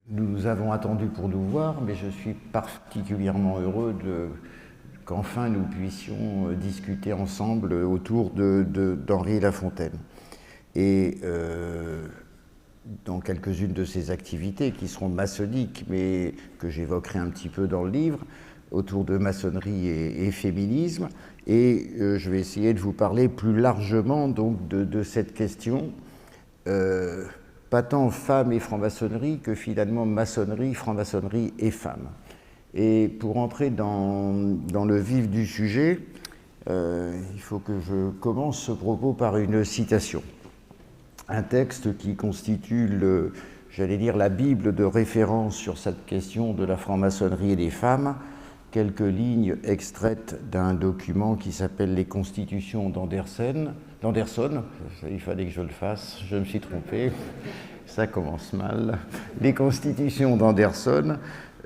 Nous avons attendu pour nous voir, mais je suis particulièrement heureux qu'enfin nous puissions discuter ensemble autour d'Henri Lafontaine. Et dans quelques-unes de ses activités qui seront maçonniques, mais que j'évoquerai un petit peu dans le livre, autour de maçonnerie et féminisme. Et je vais essayer de vous parler plus largement donc de cette question, pas tant femmes et franc-maçonnerie que finalement maçonnerie, franc-maçonnerie et femmes. Et pour entrer dans le vif du sujet, il faut que je commence ce propos par une citation. Un texte qui constitue j'allais dire, la Bible de référence sur cette question de la franc-maçonnerie et des femmes, quelques lignes extraites d'un document qui s'appelle les Constitutions d'Anderson. Il fallait que je le fasse, je me suis trompé, ça commence mal. Les Constitutions d'Anderson,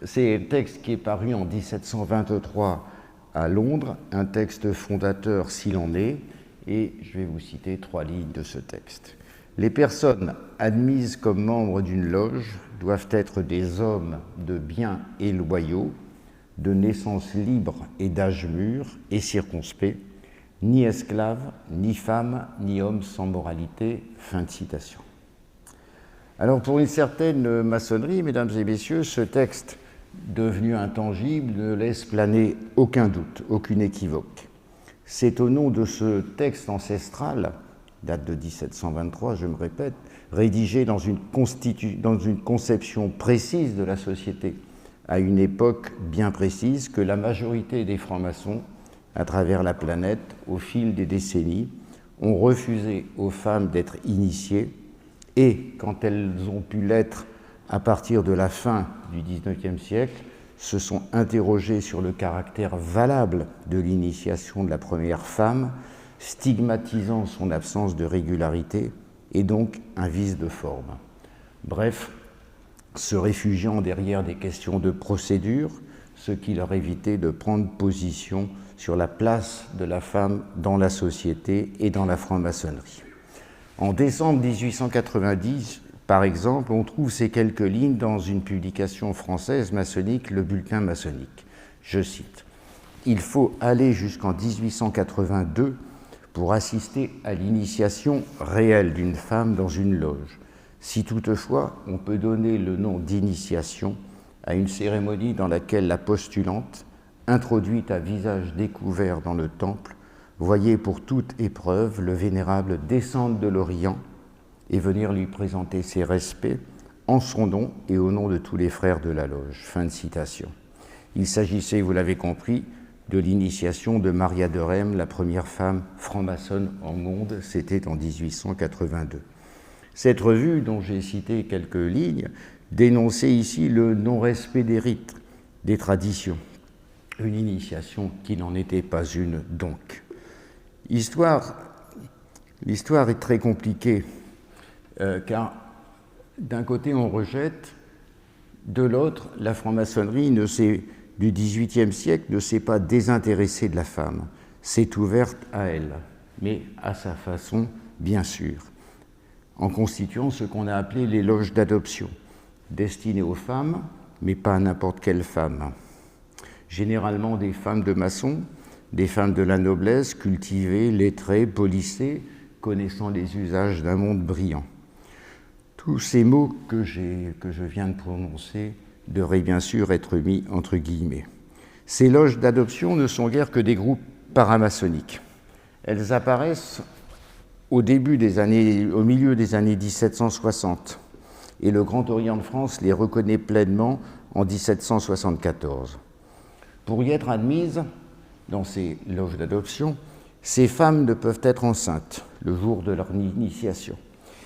c'est un texte qui est paru en 1723 à Londres, un texte fondateur s'il en est, et je vais vous citer 3 lignes de ce texte. Les personnes admises comme membres d'une loge doivent être des hommes de bien et loyaux, de naissance libre et d'âge mûr et circonspect, ni esclaves, ni femmes, ni hommes sans moralité. » Fin de citation. Alors pour une certaine maçonnerie, mesdames et messieurs, ce texte devenu intangible ne laisse planer aucun doute, aucune équivoque. C'est au nom de ce texte ancestral, date de 1723, je me répète, rédigé dans une conception précise de la société, à une époque bien précise, que la majorité des francs-maçons, à travers la planète, au fil des décennies, ont refusé aux femmes d'être initiées et, quand elles ont pu l'être à partir de la fin du XIXe siècle, se sont interrogées sur le caractère valable de l'initiation de la première femme, stigmatisant son absence de régularité et donc un vice de forme. Bref, se réfugiant derrière des questions de procédure, ce qui leur évitait de prendre position sur la place de la femme dans la société et dans la franc-maçonnerie. En décembre 1890, par exemple, on trouve ces quelques lignes dans une publication française maçonnique, le Bulletin maçonnique. Je cite : « Il faut aller jusqu'en 1882 pour assister à l'initiation réelle d'une femme dans une loge. Si toutefois on peut donner le nom d'initiation à une cérémonie dans laquelle la postulante, introduite à visage découvert dans le temple, voyait pour toute épreuve le vénérable descendre de l'Orient et venir lui présenter ses respects en son nom et au nom de tous les frères de la loge. » Fin de citation. Il s'agissait, vous l'avez compris, de l'initiation de Maria de Rheims, la première femme franc-maçonne au monde, c'était en 1882. Cette revue, dont j'ai cité quelques lignes, dénonçait ici le non-respect des rites, des traditions, une initiation qui n'en était pas une donc. L'histoire est très compliquée, car d'un côté on rejette, de l'autre la franc-maçonnerie du XVIIIe siècle ne s'est pas désintéressée de la femme, s'est ouverte à elle, mais à sa façon bien sûr, en constituant ce qu'on a appelé les loges d'adoption, destinées aux femmes, mais pas à n'importe quelle femme. Généralement des femmes de maçons, des femmes de la noblesse, cultivées, lettrées, polissées, connaissant les usages d'un monde brillant. Tous ces mots que je viens de prononcer devraient bien sûr être mis entre guillemets. Ces loges d'adoption ne sont guère que des groupes paramaçonniques. Elles apparaissent au milieu des années 1760, et le Grand Orient de France les reconnaît pleinement en 1774. Pour y être admises dans ces loges d'adoption, ces femmes ne peuvent être enceintes le jour de leur initiation,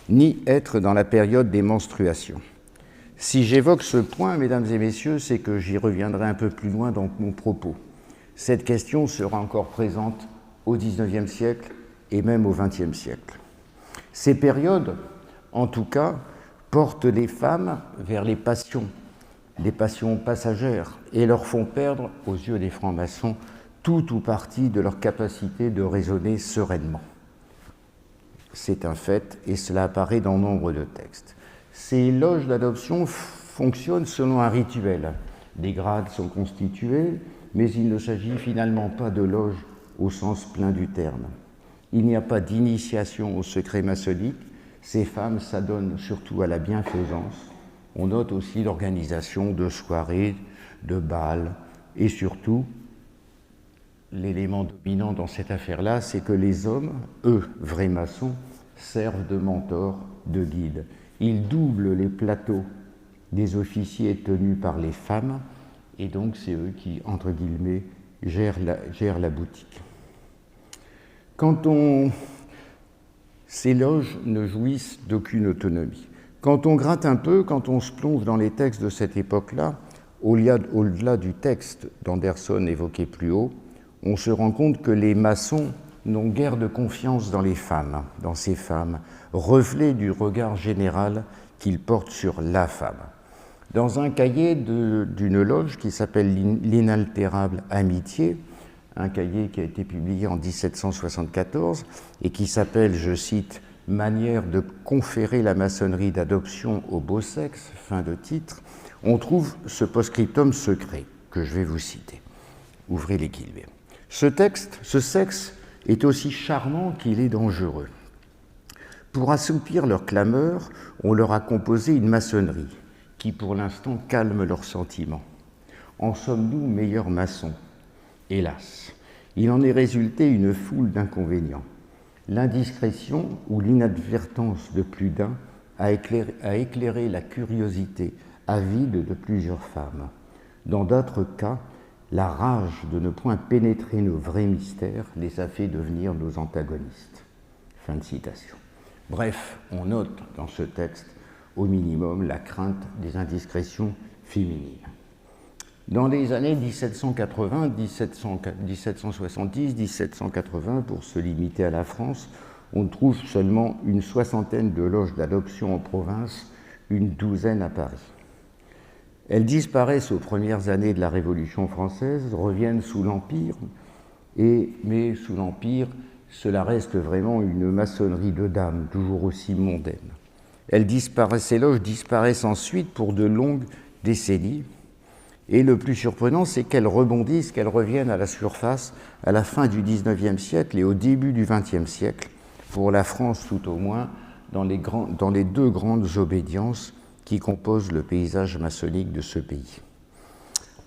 ni être dans la période des menstruations. Si j'évoque ce point, mesdames et messieurs, c'est que j'y reviendrai un peu plus loin dans mon propos. Cette question sera encore présente au XIXe siècle et même au XXe siècle. Ces périodes, en tout cas, portent les femmes vers les passions passagères, et leur font perdre, aux yeux des francs-maçons, tout ou partie de leur capacité de raisonner sereinement. C'est un fait, et cela apparaît dans nombre de textes. Ces loges d'adoption fonctionne selon un rituel. Des grades sont constitués, mais il ne s'agit finalement pas de loge au sens plein du terme. Il n'y a pas d'initiation au secret maçonnique. Ces femmes s'adonnent surtout à la bienfaisance. On note aussi l'organisation de soirées, de bals, et surtout, l'élément dominant dans cette affaire-là, c'est que les hommes, eux, vrais maçons, servent de mentors, de guides. Ils doublent les plateaux des officiers tenus par les femmes, et donc c'est eux qui, entre guillemets, gèrent la boutique. Ces loges ne jouissent d'aucune autonomie. Quand on gratte un peu, quand on se plonge dans les textes de cette époque-là, au-delà du texte d'Anderson évoqué plus haut, on se rend compte que les maçons n'ont guère de confiance dans les femmes, dans ces femmes, reflet du regard général qu'ils portent sur la femme. Dans un cahier d'une loge qui s'appelle L'inaltérable amitié, un cahier qui a été publié en 1774 et qui s'appelle, je cite, « Manière de conférer la maçonnerie d'adoption au beau sexe », fin de titre, on trouve ce post-scriptum secret que je vais vous citer. Ouvrez les guillemets. Ce sexe est aussi charmant qu'il est dangereux. Pour assoupir leurs clameurs, on leur a composé une maçonnerie qui, pour l'instant, calme leurs sentiments. En sommes-nous meilleurs maçons? Hélas, il en est résulté une foule d'inconvénients. L'indiscrétion ou l'inadvertance de plus d'un a éclairé la curiosité avide de plusieurs femmes. Dans d'autres cas, la rage de ne point pénétrer nos vrais mystères les a fait devenir nos antagonistes. Fin de citation. Bref, on note dans ce texte, au minimum, la crainte des indiscrétions féminines. Dans les années 1780, 1770, 1780, pour se limiter à la France, on trouve seulement une soixantaine de loges d'adoption en province, une douzaine à Paris. Elles disparaissent aux premières années de la Révolution française, reviennent sous l'Empire, mais sous l'Empire, cela reste vraiment une maçonnerie de dames, toujours aussi mondaine. Ces loges disparaissent ensuite pour de longues décennies, et le plus surprenant, c'est qu'elles rebondissent, qu'elles reviennent à la surface à la fin du XIXe siècle et au début du XXe siècle, pour la France tout au moins, dans les deux grandes obédiences qui composent le paysage maçonnique de ce pays.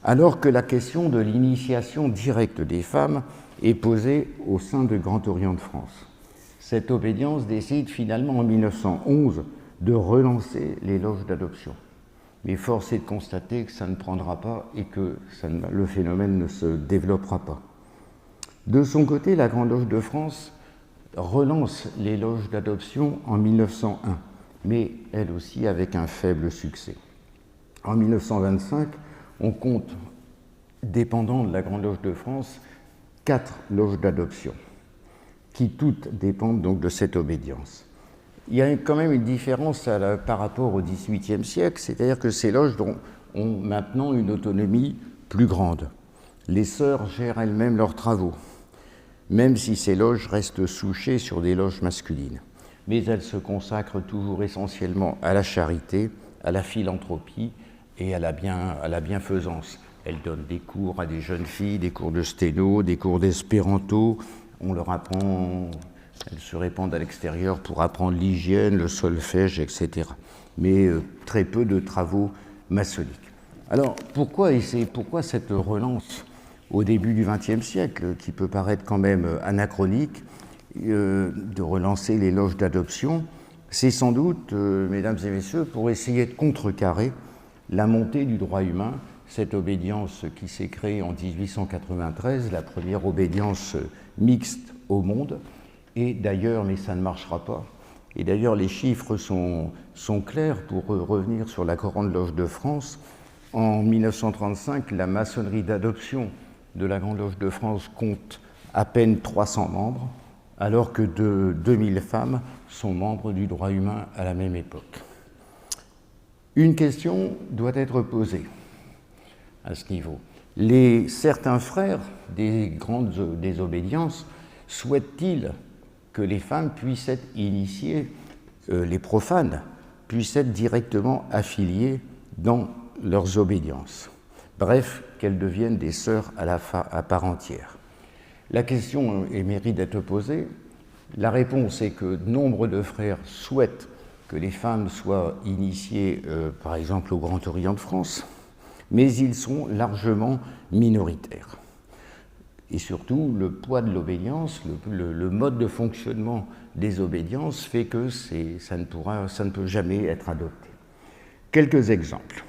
Alors que la question de l'initiation directe des femmes est posée au sein de Grand Orient de France. Cette obédience décide finalement en 1911 de relancer les loges d'adoption. Mais force est de constater que ça ne prendra pas et que le phénomène ne se développera pas. De son côté, la Grande Loge de France relance les loges d'adoption en 1901, mais elle aussi avec un faible succès. En 1925, on compte, dépendant de la Grande Loge de France, 4 loges d'adoption, qui toutes dépendent donc de cette obédience. Il y a quand même une différence par rapport au XVIIIe siècle, c'est-à-dire que ces loges ont maintenant une autonomie plus grande. Les sœurs gèrent elles-mêmes leurs travaux, même si ces loges restent souchées sur des loges masculines. Mais elles se consacrent toujours essentiellement à la charité, à la philanthropie et à la bienfaisance. Elles donnent des cours à des jeunes filles, des cours de sténo, des cours d'espéranto. On leur apprend... Elles se répandent à l'extérieur pour apprendre l'hygiène, le solfège, etc. Mais très peu de travaux maçonniques. Alors, pourquoi cette relance au début du XXe siècle, qui peut paraître quand même anachronique, de relancer les loges d'adoption? C'est sans doute, mesdames et messieurs, pour essayer de contrecarrer la montée du droit humain, cette obédience qui s'est créée en 1893, la première obédience mixte au monde. Et d'ailleurs, mais ça ne marchera pas, et d'ailleurs les chiffres sont clairs pour revenir sur la Grande Loge de France. En 1935, la maçonnerie d'adoption de la Grande Loge de France compte à peine 300 membres, alors que 2000 femmes sont membres du droit humain à la même époque. Une question doit être posée à ce niveau. Certains frères des obédiences souhaitent-ils que les femmes puissent être initiées, les profanes, puissent être directement affiliées dans leurs obédiences. Bref, qu'elles deviennent des sœurs à part entière. La question mérite d'être posée. La réponse est que nombre de frères souhaitent que les femmes soient initiées, par exemple, au Grand Orient de France, mais ils sont largement minoritaires. Et surtout, le poids de l'obédience, le mode de fonctionnement des obédiences fait que ça ne peut jamais être adopté. Quelques exemples.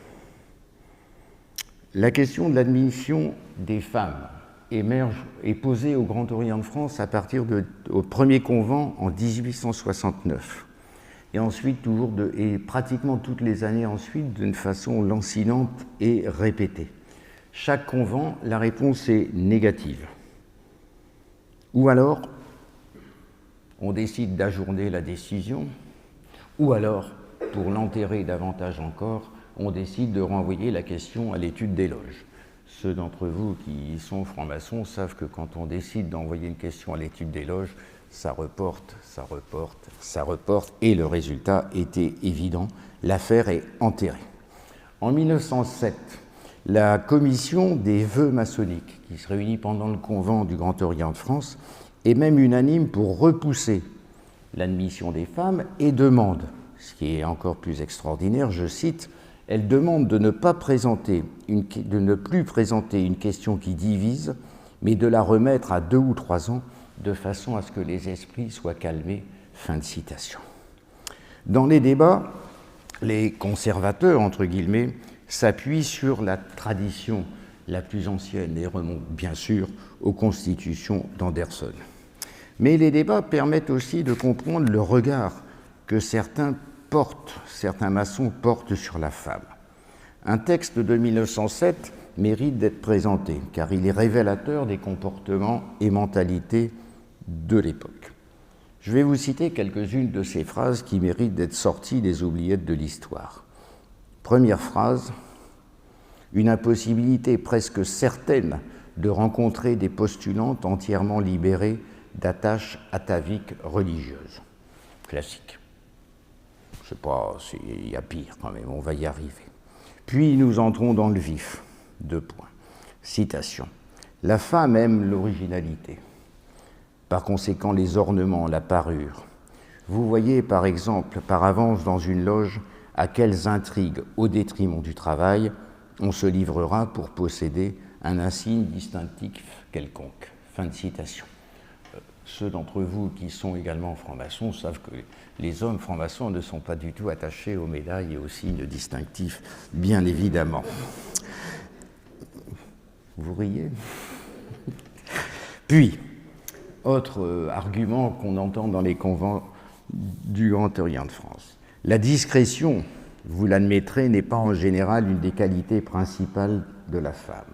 La question de l'admission des femmes est posée au Grand Orient de France à partir au premier convent en 1869. Et ensuite, et pratiquement toutes les années ensuite, d'une façon lancinante et répétée. Chaque convent, la réponse est négative. Ou alors, on décide d'ajourner la décision, ou alors, pour l'enterrer davantage encore, on décide de renvoyer la question à l'étude des loges. Ceux d'entre vous qui sont francs-maçons savent que quand on décide d'envoyer une question à l'étude des loges, ça reporte, et le résultat était évident, l'affaire est enterrée. En 1907, la commission des vœux maçonniques, qui se réunit pendant le convent du Grand Orient de France, est même unanime pour repousser l'admission des femmes et demande, ce qui est encore plus extraordinaire, je cite, elle demande de ne plus présenter une question qui divise, mais de la remettre à 2 ou 3 ans, de façon à ce que les esprits soient calmés. Fin de citation. Dans les débats, les conservateurs, entre guillemets, s'appuient sur la tradition la plus ancienne et remontent bien sûr aux constitutions d'Anderson. Mais les débats permettent aussi de comprendre le regard que certains maçons portent sur la femme. Un texte de 1907 mérite d'être présenté, car il est révélateur des comportements et mentalités de l'époque. Je vais vous citer quelques-unes de ces phrases qui méritent d'être sorties des oubliettes de l'histoire. Première phrase, une impossibilité presque certaine de rencontrer des postulantes entièrement libérées d'attaches ataviques religieuses. Classique. Je ne sais pas s'il y a pire quand même, on va y arriver. Puis nous entrons dans le vif. 2 points. Citation. La femme aime l'originalité. Par conséquent, les ornements, la parure. Vous voyez par exemple, par avance dans une loge, à quelles intrigues, au détriment du travail, on se livrera pour posséder un insigne distinctif quelconque. Fin de citation. Ceux d'entre vous qui sont également francs-maçons savent que les hommes francs-maçons ne sont pas du tout attachés aux médailles et aux signes distinctifs, bien évidemment. Vous riez ? Puis, autre argument qu'on entend dans les convents du Grand Orient de France. La discrétion, vous l'admettrez, n'est pas en général une des qualités principales de la femme.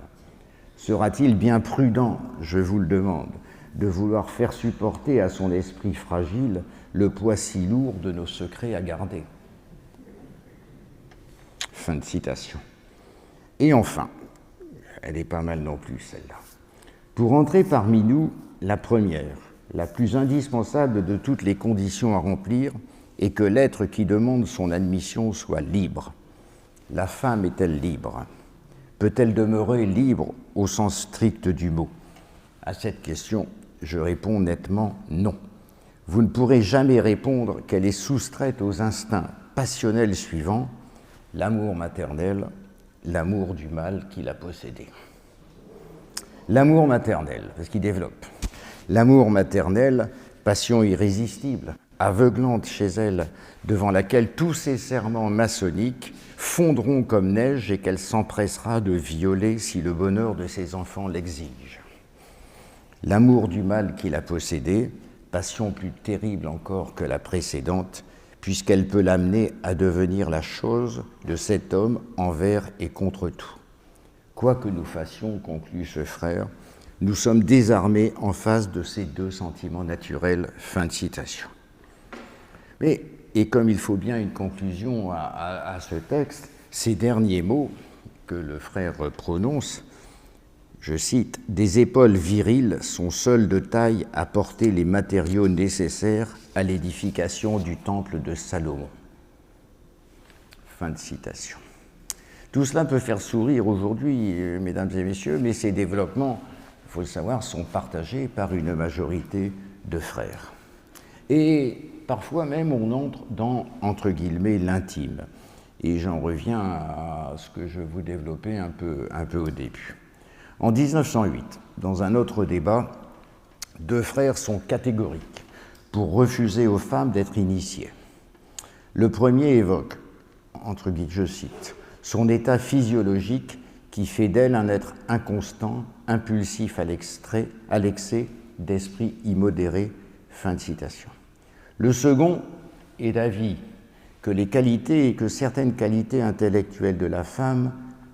Sera-t-il bien prudent, je vous le demande, de vouloir faire supporter à son esprit fragile le poids si lourd de nos secrets à garder ? Fin de citation. Et enfin, elle est pas mal non plus celle-là. Pour entrer parmi nous, la première, la plus indispensable de toutes les conditions à remplir, est que l'être qui demande son admission soit libre. La femme est-elle libre ? Peut-elle demeurer libre au sens strict du mot ? À cette question, je réponds nettement non. Vous ne pourrez jamais répondre qu'elle est soustraite aux instincts passionnels suivants, l'amour maternel, l'amour du mâle qui l'a possédé. L'amour maternel, parce qu'il développe. L'amour maternel, passion irrésistible, aveuglante chez elle, devant laquelle tous ses serments maçonniques fondront comme neige et qu'elle s'empressera de violer si le bonheur de ses enfants l'exige. L'amour du mâle qui l'a possédé, passion plus terrible encore que la précédente, puisqu'elle peut l'amener à devenir la chose de cet homme envers et contre tout. Quoi que nous fassions, conclut ce frère, nous sommes désarmés en face de ces 2 sentiments naturels. Fin de citation. Mais, et comme il faut bien une conclusion à ce texte, ces derniers mots que le frère prononce, je cite, « Des épaules viriles sont seules de taille à porter les matériaux nécessaires à l'édification du temple de Salomon. » Fin de citation. Tout cela peut faire sourire aujourd'hui, mesdames et messieurs, mais ces développements, il faut le savoir, sont partagés par une majorité de frères. Et parfois même, on entre dans, entre guillemets, l'intime. Et j'en reviens à ce que je vous développais un peu au début. En 1908, dans un autre débat, deux frères sont catégoriques pour refuser aux femmes d'être initiées. Le premier évoque, entre guillemets, je cite, « son état physiologique qui fait d'elle un être inconstant, impulsif à l'excès, d'esprit immodéré ». Fin de citation. Le second est d'avis que les qualités et que certaines qualités intellectuelles de la femme,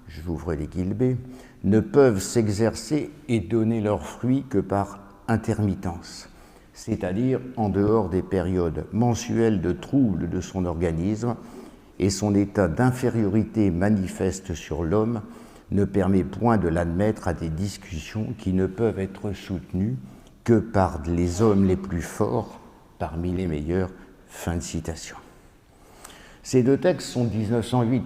je vous ouvre les guillemets, ne peuvent s'exercer et donner leurs fruits que par intermittence, c'est-à-dire en dehors des périodes mensuelles de troubles de son organisme, et son état d'infériorité manifeste sur l'homme ne permet point de l'admettre à des discussions qui ne peuvent être soutenues que par les hommes les plus forts parmi les meilleurs. Fin de citation. Ces deux textes sont de 1908,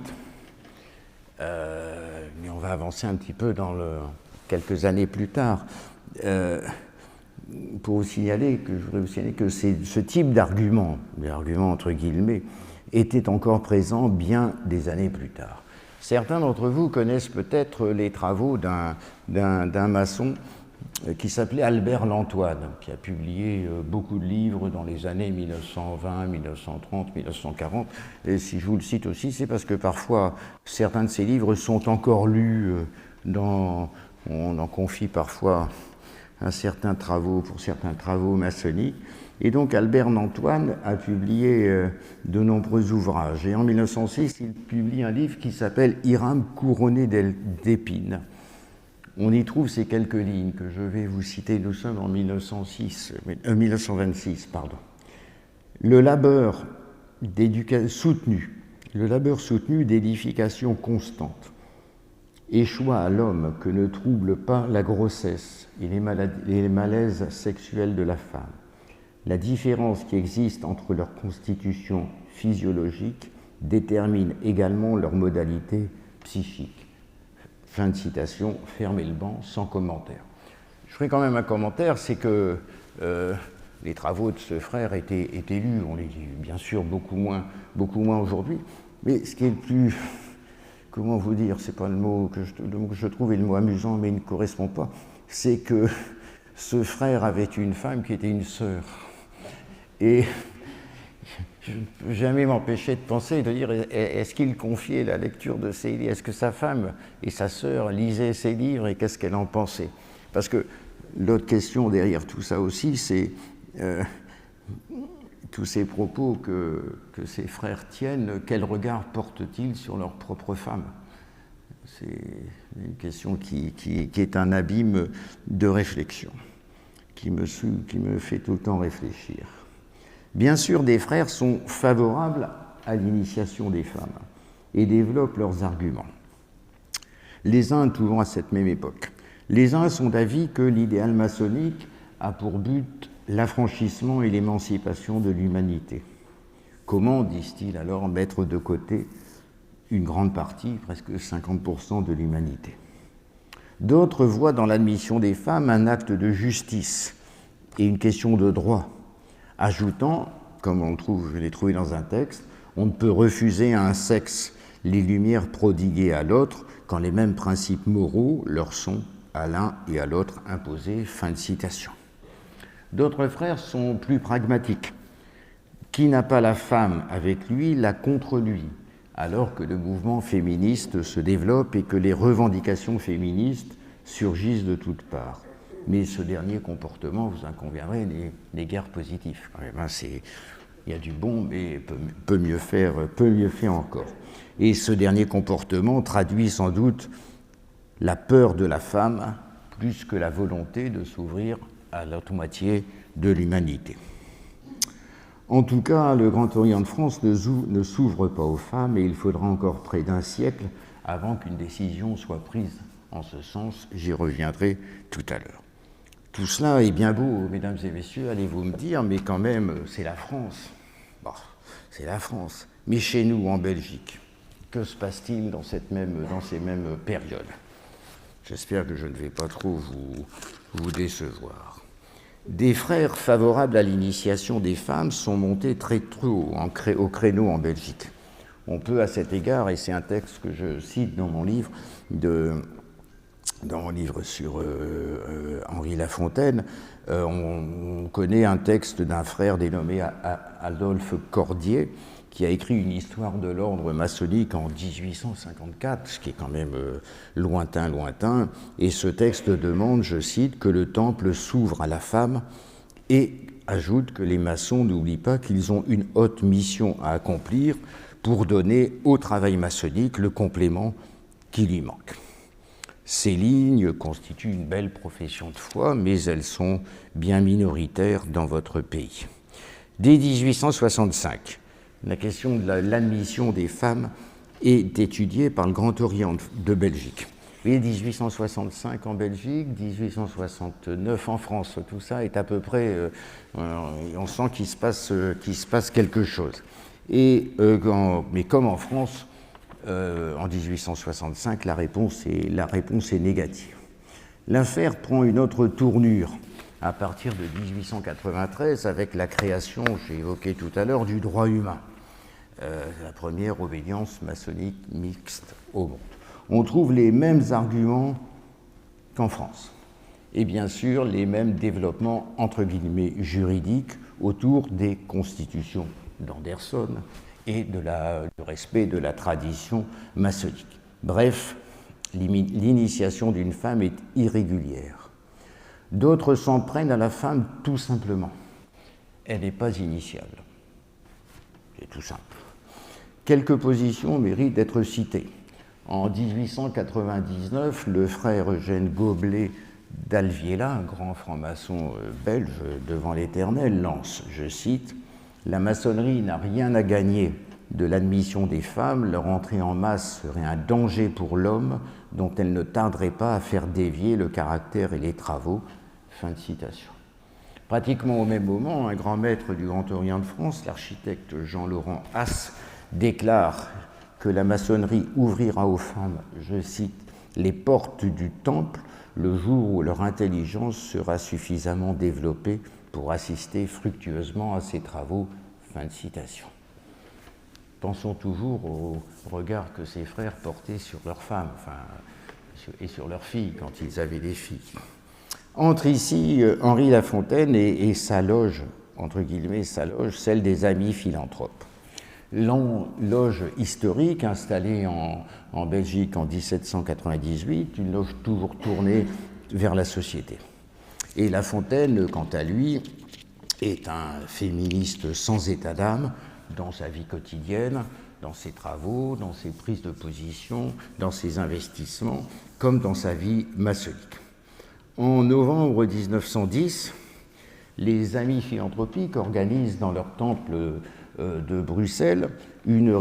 mais on va avancer un petit peu quelques années plus tard. Pour vous signaler je voudrais vous signaler que ce type d'argument, l'argument entre guillemets, était encore présent bien des années plus tard. Certains d'entre vous connaissent peut-être les travaux d'un maçon qui s'appelait Albert Lantoine, qui a publié beaucoup de livres dans les années 1920, 1930, 1940. Et si je vous le cite aussi, c'est parce que parfois, certains de ces livres sont encore lus on en confie parfois pour certains travaux maçonniques. Et donc Albert Lantoine a publié de nombreux ouvrages. Et en 1906, il publie un livre qui s'appelle « Hiram couronné d'épines ». On y trouve ces quelques lignes que je vais vous citer. Nous sommes en 1926. Le labeur soutenu d'édification constante échoua à l'homme que ne trouble pas la grossesse et les malaises sexuels de la femme. La différence qui existe entre leur constitution physiologique détermine également leur modalité psychique. Fin de citation, fermez le banc, sans commentaire. Je ferai quand même un commentaire, c'est que les travaux de ce frère étaient lus, on les lit bien sûr beaucoup moins aujourd'hui, mais ce qui est le plus, comment vous dire, c'est pas le mot que je trouve est le mot amusant, mais il ne correspond pas, c'est que ce frère avait une femme qui était une sœur. Et je ne peux jamais m'empêcher de penser, de dire, est-ce qu'il confiait la lecture de ses livres? Est-ce que sa femme et sa sœur lisaient ses livres et qu'est-ce qu'elle en pensait? Parce que l'autre question derrière tout ça aussi, c'est tous ces propos que ces frères tiennent, quel regard portent-ils sur leur propre femme? C'est une question qui est un abîme de réflexion, qui me fait tout le temps réfléchir. Bien sûr, des frères sont favorables à l'initiation des femmes et développent leurs arguments. Les uns, toujours à cette même époque, les uns sont d'avis que l'idéal maçonnique a pour but l'affranchissement et l'émancipation de l'humanité. Comment, disent-ils alors, mettre de côté une grande partie, presque 50% de l'humanité? D'autres voient dans l'admission des femmes un acte de justice et une question de droit, ajoutant, comme je l'ai trouvé dans un texte, on ne peut refuser à un sexe les lumières prodiguées à l'autre quand les mêmes principes moraux leur sont à l'un et à l'autre imposés. Fin de citation. D'autres frères sont plus pragmatiques. Qui n'a pas la femme avec lui l'a contre lui, alors que le mouvement féministe se développe et que les revendications féministes surgissent de toutes parts. Mais ce dernier comportement, vous en conviendrez, n'est guère positif. Il y a du bon, mais peut mieux faire encore. Et ce dernier comportement traduit sans doute la peur de la femme plus que la volonté de s'ouvrir à l'autre moitié de l'humanité. En tout cas, le Grand Orient de France ne s'ouvre pas aux femmes et il faudra encore près d'un siècle avant qu'une décision soit prise en ce sens. J'y reviendrai tout à l'heure. Tout cela est bien beau, mesdames et messieurs, allez-vous me dire, mais quand même, c'est la France. Bon, c'est la France. Mais chez nous, en Belgique, Que se passe-t-il dans ces mêmes périodes? J'espère que je ne vais pas trop vous décevoir. Des frères favorables à l'initiation des femmes sont montés très haut au créneau en Belgique. On peut à cet égard, et c'est un texte que je cite dans mon livre, sur Henri Lafontaine, on connaît un texte d'un frère dénommé Adolphe Cordier, qui a écrit une histoire de l'ordre maçonnique en 1854, ce qui est quand même lointain, et ce texte demande, je cite, que le temple s'ouvre à la femme et ajoute que les maçons n'oublient pas qu'ils ont une haute mission à accomplir pour donner au travail maçonnique le complément qui lui manque. Ces lignes constituent une belle profession de foi, mais elles sont bien minoritaires dans votre pays. Dès 1865, la question de l'admission des femmes est étudiée par le Grand Orient de Belgique. Vous voyez, 1865 en Belgique, 1869 en France, tout ça est à peu près... on sent qu'il se passe quelque chose. Mais comme en France, en 1865, la réponse est négative. L'affaire prend une autre tournure à partir de 1893 avec la création, j'ai évoqué tout à l'heure, du droit humain. La première obédience maçonnique mixte au monde. On trouve les mêmes arguments qu'en France. Et bien sûr, les mêmes développements, entre guillemets, juridiques autour des constitutions d'Anderson et du respect de la tradition maçonnique. Bref, l'initiation d'une femme est irrégulière. D'autres s'en prennent à la femme tout simplement. Elle n'est pas initiable. C'est tout simple. Quelques positions méritent d'être citées. En 1899, le frère Eugène Goblet d'Alviela, un grand franc-maçon belge devant l'Éternel, lance, je cite, « La maçonnerie n'a rien à gagner de l'admission des femmes, leur entrée en masse serait un danger pour l'homme dont elle ne tarderait pas à faire dévier le caractère et les travaux. » Fin de citation. Pratiquement au même moment, un grand maître du Grand Orient de France, l'architecte Jean-Laurent Hasse, déclare que la maçonnerie ouvrira aux femmes, je cite, « les portes du temple le jour où leur intelligence sera suffisamment développée pour assister fructueusement à ces travaux. » Fin de citation. Pensons toujours au regard que ces frères portaient sur leurs femmes, et sur leurs filles quand ils avaient des filles. Entre ici Henri Lafontaine et sa loge, entre guillemets sa loge, celle des Amis Philanthropes. Loge historique installée en Belgique en 1798, une loge toujours tournée vers la société. Et Lafontaine, quant à lui, est un féministe sans état d'âme dans sa vie quotidienne, dans ses travaux, dans ses prises de position, dans ses investissements, comme dans sa vie maçonnique. En novembre 1910, les Amis philanthropiques organisent dans leur temple de Bruxelles une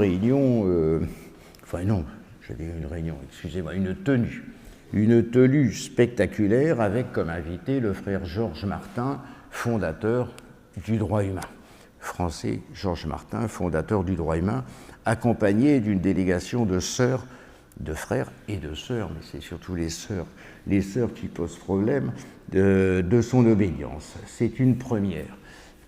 tenue spectaculaire avec comme invité le frère Georges Martin, fondateur du droit humain. Français Georges Martin, fondateur du droit humain, accompagné d'une délégation de sœurs, de frères et de sœurs, mais c'est surtout les sœurs qui posent problème, de son obédience. C'est une première.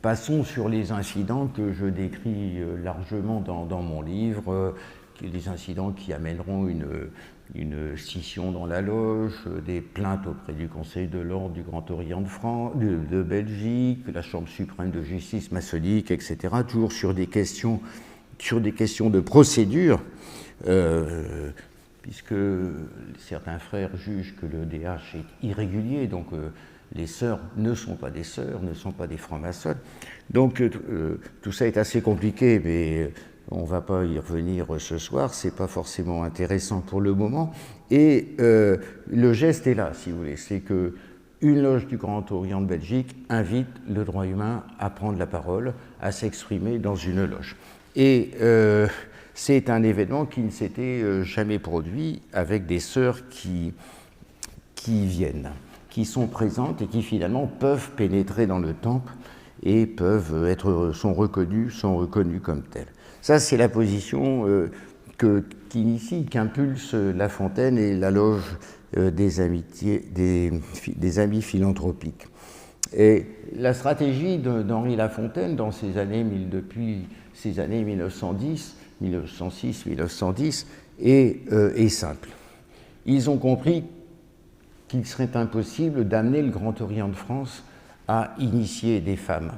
Passons sur les incidents que je décris largement dans mon livre, des incidents qui amèneront une scission dans la loge, des plaintes auprès du Conseil de l'Ordre du Grand Orient de Belgique, la Chambre suprême de justice maçonnique, etc., toujours sur des questions de procédure, puisque certains frères jugent que le DH est irrégulier, donc les sœurs ne sont pas des sœurs, ne sont pas des francs-maçons. Donc tout ça est assez compliqué, mais on ne va pas y revenir ce soir, ce n'est pas forcément intéressant pour le moment. Et le geste est là, si vous voulez, c'est qu'une loge du Grand Orient de Belgique invite le droit humain à prendre la parole, à s'exprimer dans une loge. Et c'est un événement qui ne s'était jamais produit avec des sœurs qui viennent, qui sont présentes et qui finalement peuvent pénétrer dans le temple et sont reconnues comme telles. Ça, c'est la position qu'impulse La Fontaine et la loge des Amis philanthropiques. Et la stratégie d'Henri La Fontaine depuis ces années 1906-1910 est simple. Ils ont compris qu'il serait impossible d'amener le Grand Orient de France à initier des femmes.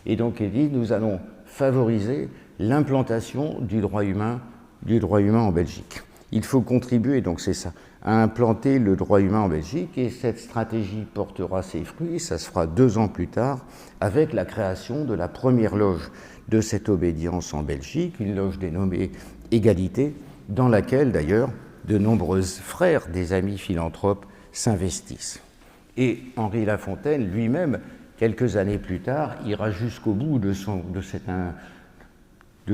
Et donc ils disent, nous allons favoriser l'implantation du droit humain en Belgique. Il faut contribuer, donc c'est ça, à implanter le droit humain en Belgique, et cette stratégie portera ses fruits, ça se fera 2 ans plus tard, avec la création de la première loge de cette obédience en Belgique, une loge dénommée Égalité, dans laquelle d'ailleurs de nombreux frères des Amis philanthropes s'investissent. Et Henri La Fontaine lui-même, quelques années plus tard, ira jusqu'au bout de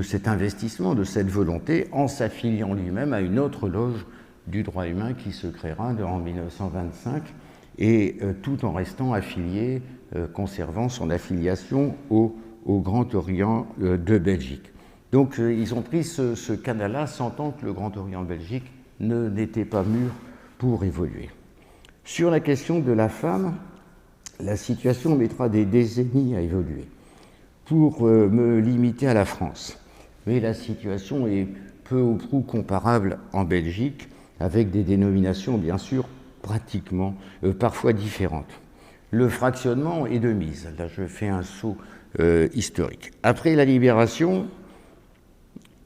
cet investissement, de cette volonté, en s'affiliant lui-même à une autre loge du droit humain qui se créera en 1925, et tout en restant affilié, conservant son affiliation au Grand Orient de Belgique. Donc ils ont pris ce canal-là, sentant que le Grand Orient de Belgique n'était pas mûr pour évoluer. Sur la question de la femme, la situation mettra des décennies à évoluer. Pour me limiter à la France, mais la situation est peu ou prou comparable en Belgique, avec des dénominations bien sûr parfois différentes. Le fractionnement est de mise. Là, je fais un saut historique. Après la libération,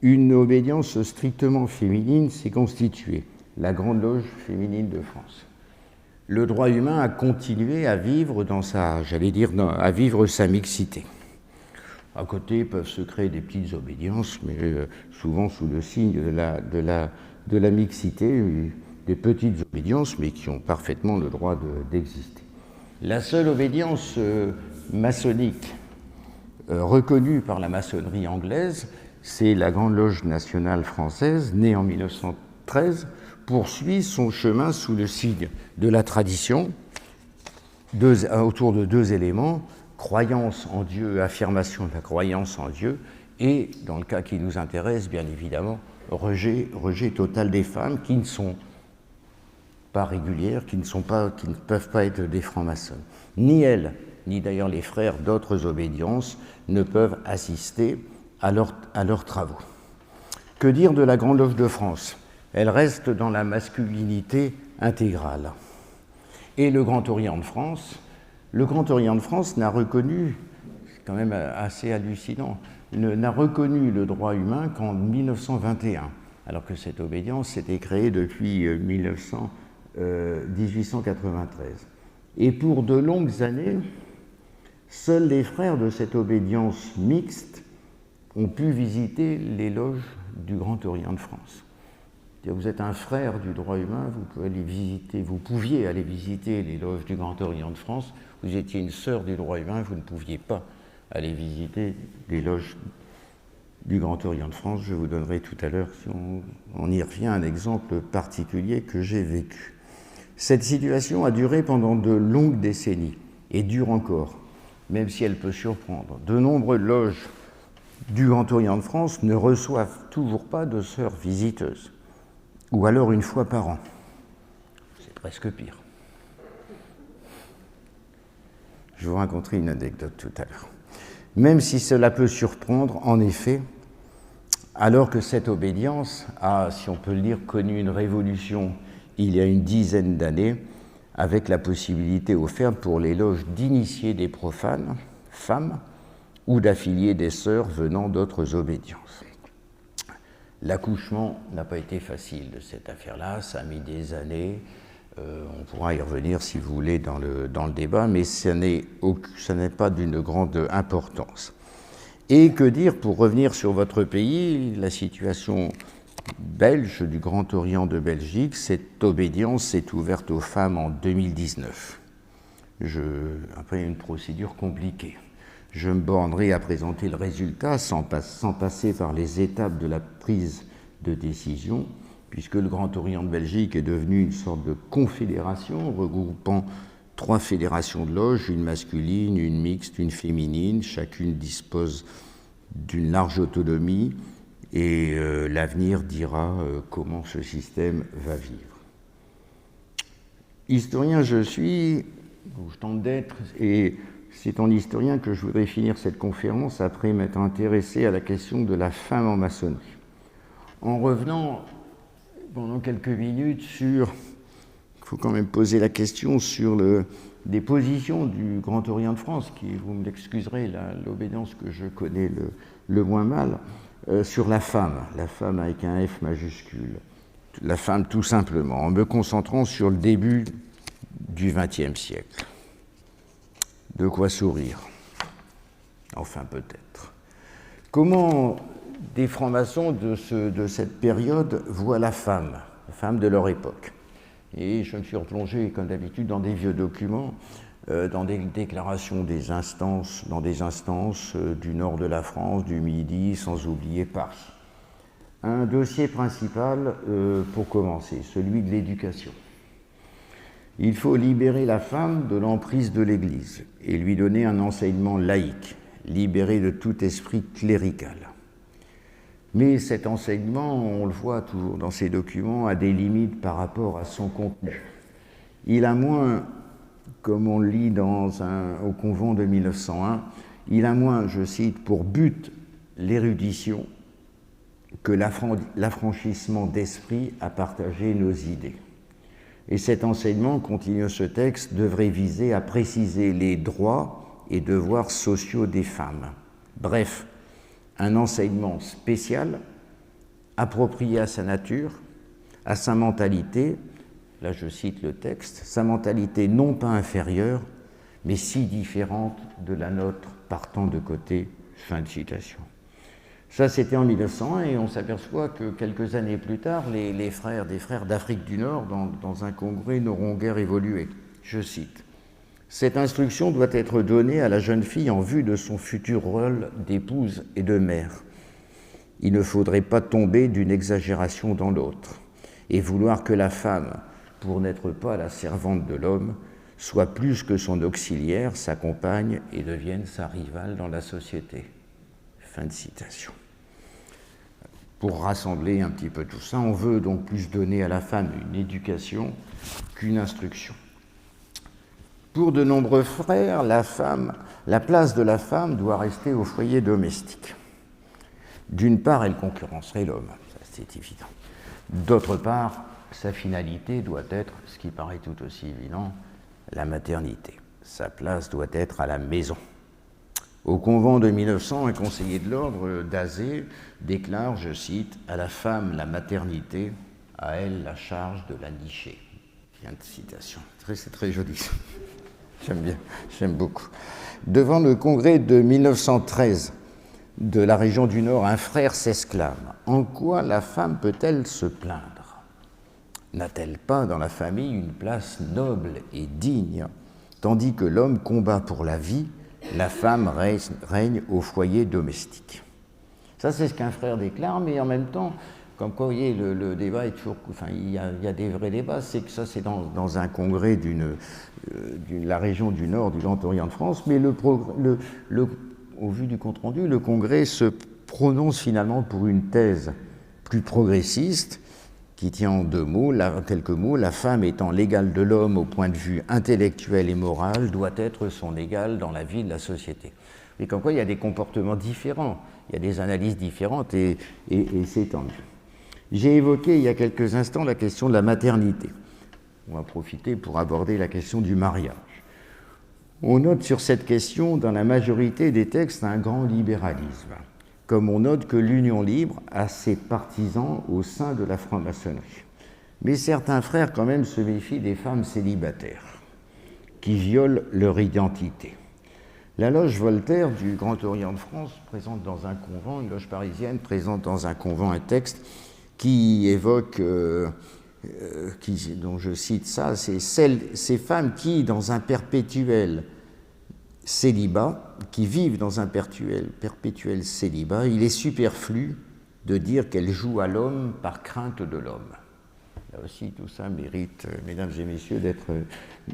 une obédience strictement féminine s'est constituée, la Grande Loge féminine de France. Le droit humain a continué à vivre à vivre sa mixité. À côté peuvent se créer des petites obédiences, mais souvent sous le signe de la mixité, des petites obédiences, mais qui ont parfaitement le droit d'exister. La seule obédience maçonnique reconnue par la maçonnerie anglaise, c'est la Grande Loge nationale française, née en 1913, poursuit son chemin sous le signe de la tradition, autour de 2 éléments, croyance en Dieu, affirmation de la croyance en Dieu, et, dans le cas qui nous intéresse, bien évidemment, rejet total des femmes qui ne sont pas régulières, qui ne peuvent pas être des francs-maçons. Ni elles, ni d'ailleurs les frères d'autres obédiences ne peuvent assister à leurs travaux. Que dire de la Grande Loge de France ? Elle reste dans la masculinité intégrale. Et le Grand Orient de France n'a reconnu, c'est quand même assez hallucinant, n'a reconnu le droit humain qu'en 1921, alors que cette obédience s'était créée depuis 1893. Et pour de longues années, seuls les frères de cette obédience mixte ont pu visiter les loges du Grand Orient de France. Vous êtes un frère du droit humain, vous pouviez aller visiter les loges du Grand Orient de France. Vous étiez une sœur du droit humain, vous ne pouviez pas aller visiter les loges du Grand Orient de France. Je vous donnerai tout à l'heure, si on y revient, un exemple particulier que j'ai vécu. Cette situation a duré pendant de longues décennies et dure encore, même si elle peut surprendre. De nombreuses loges du Grand Orient de France ne reçoivent toujours pas de sœurs visiteuses, ou alors une fois par an. C'est presque pire. Je vous raconterai une anecdote tout à l'heure. Même si cela peut surprendre, en effet, alors que cette obédience a, si on peut le dire, connu une révolution il y a une dizaine d'années, avec la possibilité offerte pour les loges d'initier des profanes, femmes, ou d'affilier des sœurs venant d'autres obédiences. L'accouchement n'a pas été facile de cette affaire-là, ça a mis des années, on pourra y revenir si vous voulez dans le débat, mais ça n'est pas d'une grande importance. Et que dire, pour revenir sur votre pays, la situation belge du Grand Orient de Belgique, cette obédience s'est ouverte aux femmes en 2019. Après une procédure compliquée. Je me bornerai à présenter le résultat sans passer par les étapes de la prise de décision, puisque le Grand Orient de Belgique est devenu une sorte de confédération regroupant 3 fédérations de loges, une masculine, une mixte, une féminine. Chacune dispose d'une large autonomie et l'avenir dira comment ce système va vivre. Historien je suis, ou je tente d'être, et c'est en historien que je voudrais finir cette conférence après m'être intéressé à la question de la femme en maçonnerie. En revenant pendant quelques minutes sur, il faut quand même poser la question sur des positions du Grand Orient de France, qui, vous me l'excuserez, l'obédience que je connais le moins mal, sur la femme avec un F majuscule, la femme tout simplement, en me concentrant sur le début du XXe siècle. De quoi sourire. Enfin, peut-être. Comment des francs-maçons de cette période voient la femme de leur époque? Et je me suis replongé, comme d'habitude, dans des vieux documents, dans des déclarations dans des instances du nord de la France, du Midi, sans oublier Paris. Un dossier principal, pour commencer, celui de l'éducation. Il faut libérer la femme de l'emprise de l'Église et lui donner un enseignement laïque, libéré de tout esprit clérical. Mais cet enseignement, on le voit toujours dans ces documents, a des limites par rapport à son contenu. Il a moins, comme on le lit au Convent de 1901, il a moins, je cite, pour but l'érudition que l'affranchissement d'esprit à partager nos idées. Et cet enseignement, continue ce texte, devrait viser à préciser les droits et devoirs sociaux des femmes. Bref, un enseignement spécial, approprié à sa nature, à sa mentalité, là je cite le texte, sa mentalité non pas inférieure, mais si différente de la nôtre partant de côté, fin de citation. Ça, c'était en 1901 et on s'aperçoit que quelques années plus tard, des frères d'Afrique du Nord, dans un congrès, n'auront guère évolué. Je cite, « Cette instruction doit être donnée à la jeune fille en vue de son futur rôle d'épouse et de mère. Il ne faudrait pas tomber d'une exagération dans l'autre et vouloir que la femme, pour n'être pas la servante de l'homme, soit plus que son auxiliaire, sa compagne et devienne sa rivale dans la société. » Fin de citation. Pour rassembler un petit peu tout ça, on veut donc plus donner à la femme une éducation qu'une instruction. Pour de nombreux frères, la place de la femme doit rester au foyer domestique. D'une part, elle concurrencerait l'homme, ça c'est évident. D'autre part, sa finalité doit être, ce qui paraît tout aussi évident, la maternité. Sa place doit être à la maison. Au Convent de 1900, un conseiller de l'ordre, Dazé, déclare, je cite, « À la femme la maternité, à elle la charge de la nicher ». Fin de citation. C'est très joli. J'aime bien, j'aime beaucoup. Devant le congrès de 1913 de la région du Nord, un frère s'exclame « En quoi la femme peut-elle se plaindre? N'a-t-elle pas dans la famille une place noble et digne, tandis que l'homme combat pour la vie, la femme règne au foyer domestique ?» Ça, c'est ce qu'un frère déclare, mais en même temps, comme quoi, vous voyez, le débat est toujours... Enfin, il y a des vrais débats, c'est que ça, c'est dans un congrès de la région du Nord, du Grand Orient de France, mais au vu du compte-rendu, le congrès se prononce finalement pour une thèse plus progressiste, qui tient en quelques mots, la femme étant l'égale de l'homme au point de vue intellectuel et moral, doit être son égale dans la vie de la société. Et comme quoi, il y a des comportements différents, il y a des analyses différentes, et c'est tant mieux. J'ai évoqué il y a quelques instants la question de la maternité. On va profiter pour aborder la question du mariage. On note sur cette question, dans la majorité des textes, un grand libéralisme, comme on note que l'union libre a ses partisans au sein de la franc-maçonnerie. Mais certains frères, quand même, se méfient des femmes célibataires, qui violent leur identité. La loge Voltaire du Grand Orient de France présente dans un convent, une loge parisienne présente dans un convent un texte qui évoque, dont je cite ça, c'est ces femmes qui, dans un perpétuel célibat, qui vivent dans un perpétuel célibat, il est superflu de dire qu'elles jouent à l'homme par crainte de l'homme. Là aussi, tout ça mérite, mesdames et messieurs, d'être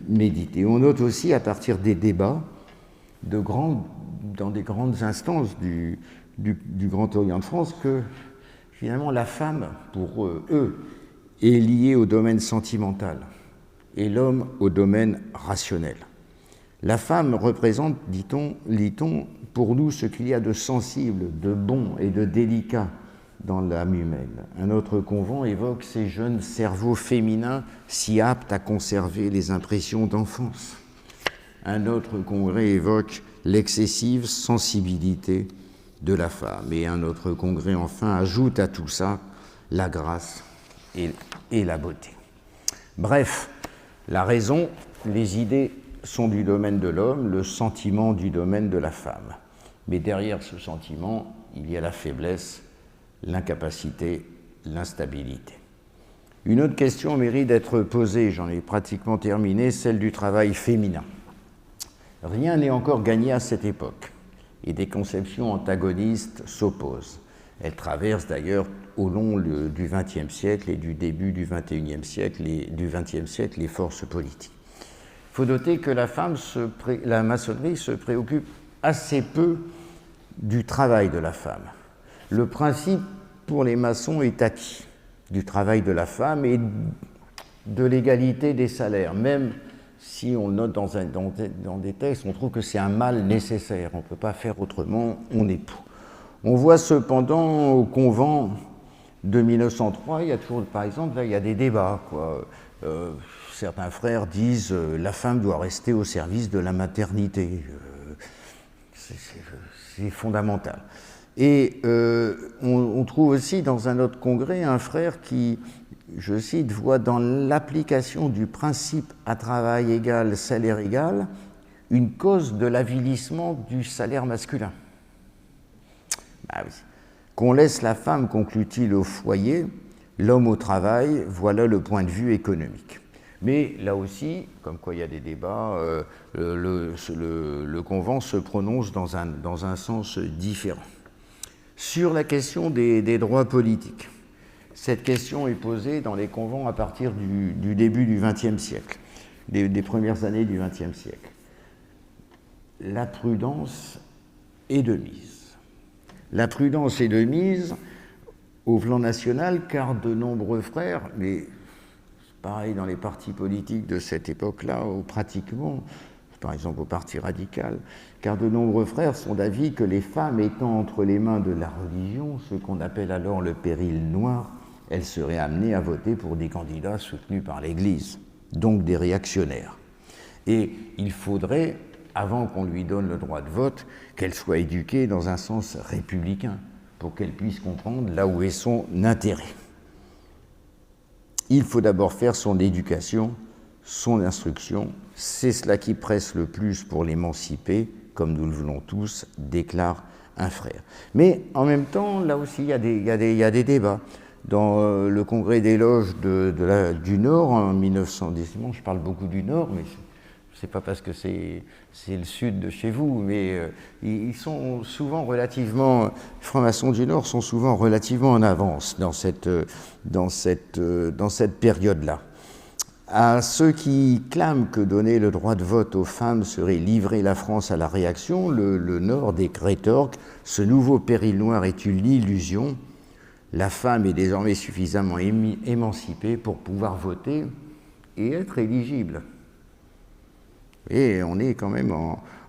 médité. On note aussi, à partir des débats, dans des grandes instances du Grand Orient de France, que finalement, la femme, pour eux, est liée au domaine sentimental et l'homme au domaine rationnel. La femme représente, lit-on, pour nous ce qu'il y a de sensible, de bon et de délicat dans l'âme humaine. Un autre convent évoque ces jeunes cerveaux féminins si aptes à conserver les impressions d'enfance. Un autre congrès évoque l'excessive sensibilité de la femme. Et un autre congrès, enfin, ajoute à tout ça la grâce et la beauté. Bref, la raison, les idées sont du domaine de l'homme, le sentiment du domaine de la femme. Mais derrière ce sentiment, il y a la faiblesse, l'incapacité, l'instabilité. Une autre question mérite d'être posée, j'en ai pratiquement terminé, celle du travail féminin. Rien n'est encore gagné à cette époque, et des conceptions antagonistes s'opposent. Elles traversent d'ailleurs au long du XXe siècle et du début du XXIe siècle, les forces politiques. Il faut noter que la maçonnerie se préoccupe assez peu du travail de la femme. Le principe pour les maçons est acquis du travail de la femme et de l'égalité des salaires. Même si on note dans des textes, on trouve que c'est un mal nécessaire. On ne peut pas faire autrement, on est pour. On voit cependant au convent de 1903, il y a toujours, par exemple, là, il y a des débats, quoi. Certains frères disent la femme doit rester au service de la maternité. C'est fondamental. Et on trouve aussi dans un autre congrès un frère qui, je cite, voit dans l'application du principe à travail égal, salaire égal, une cause de l'avilissement du salaire masculin. Ah oui. Qu'on laisse la femme, conclut-il, au foyer, l'homme au travail, voilà le point de vue économique. Mais là aussi, comme quoi il y a des débats, le convent se prononce dans un sens différent. Sur la question des droits politiques, cette question est posée dans les convents à partir du début du XXe siècle, des premières années du XXe siècle. La prudence est de mise. La prudence est de mise au plan national, car de nombreux frères, mais pareil dans les partis politiques de cette époque-là, pratiquement, par exemple au Parti radical, car de nombreux frères sont d'avis que les femmes étant entre les mains de la religion, ce qu'on appelle alors le péril noir, elles seraient amenées à voter pour des candidats soutenus par l'Église, donc des réactionnaires. Et il faudrait, avant qu'on lui donne le droit de vote, qu'elle soit éduquée dans un sens républicain, pour qu'elle puisse comprendre là où est son intérêt. Il faut d'abord faire son éducation, son instruction, c'est cela qui presse le plus pour l'émanciper, comme nous le voulons tous, déclare un frère. Mais en même temps, là aussi, il y a des débats. Dans le congrès des loges du Nord, en 1910, je parle beaucoup du Nord, mais c'est pas parce que c'est le sud de chez vous, mais ils sont souvent relativement, les francs-maçons du Nord sont souvent relativement en avance dans cette période-là. À ceux qui clament que donner le droit de vote aux femmes serait livrer la France à la réaction, le Nord rétorque « Ce nouveau péril noir est une illusion. La femme est désormais suffisamment émancipée pour pouvoir voter et être éligible. » Et on est quand même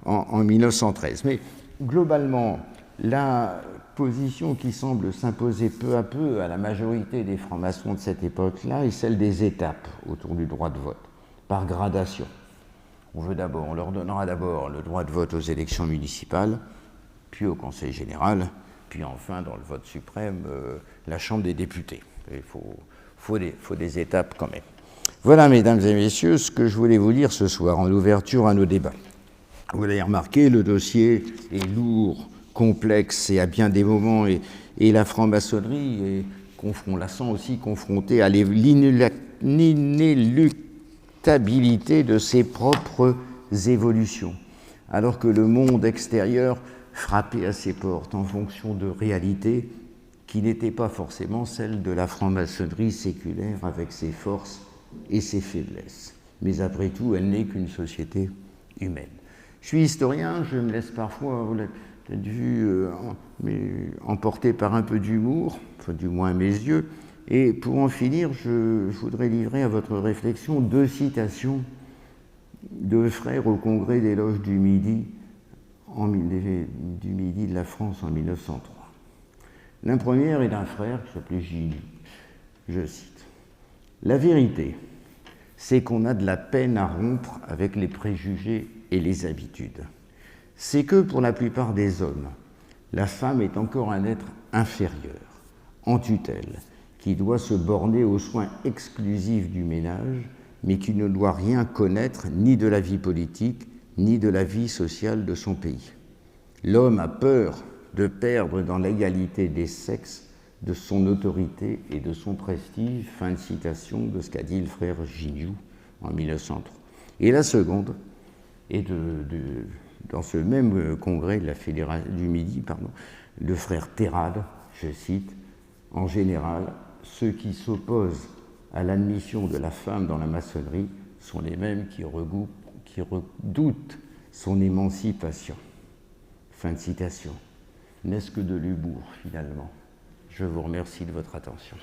en 1913. Mais globalement, la position qui semble s'imposer peu à peu à la majorité des francs-maçons de cette époque-là est celle des étapes autour du droit de vote, par gradation. On leur donnera d'abord le droit de vote aux élections municipales, puis au Conseil général, puis enfin, dans le vote suprême, la Chambre des députés. Il faut des étapes quand même. Voilà, mesdames et messieurs, ce que je voulais vous dire ce soir en ouverture à nos débats. Vous l'avez remarqué, le dossier est lourd, complexe et à bien des moments, et la franc-maçonnerie est, on la sent aussi confrontée à l'inéluctabilité de ses propres évolutions, alors que le monde extérieur frappait à ses portes en fonction de réalités qui n'étaient pas forcément celles de la franc-maçonnerie séculaire avec ses forces et ses faiblesses. Mais après tout, elle n'est qu'une société humaine. Je suis historien, je me laisse parfois peut-être vu, mais emporté par un peu d'humour, enfin du moins à mes yeux. Et pour en finir, je voudrais livrer à votre réflexion 2 citations de frères au Congrès des Loges du Midi, du Midi de la France en 1903. La première est d'un frère qui s'appelait Gilles. Je cite: « La vérité, c'est qu'on a de la peine à rompre avec les préjugés et les habitudes. C'est que pour la plupart des hommes, la femme est encore un être inférieur, en tutelle, qui doit se borner aux soins exclusifs du ménage, mais qui ne doit rien connaître ni de la vie politique, ni de la vie sociale de son pays. L'homme a peur de perdre dans l'égalité des sexes de son autorité et de son prestige », fin de citation de ce qu'a dit le frère Gignoux en 1903. Et la seconde est dans ce même congrès de du Midi, le frère Terrade, je cite: « En général, ceux qui s'opposent à l'admission de la femme dans la maçonnerie sont les mêmes qui redoutent son émancipation. » Fin de citation. N'est-ce que de l'humour, finalement. Je vous remercie de votre attention.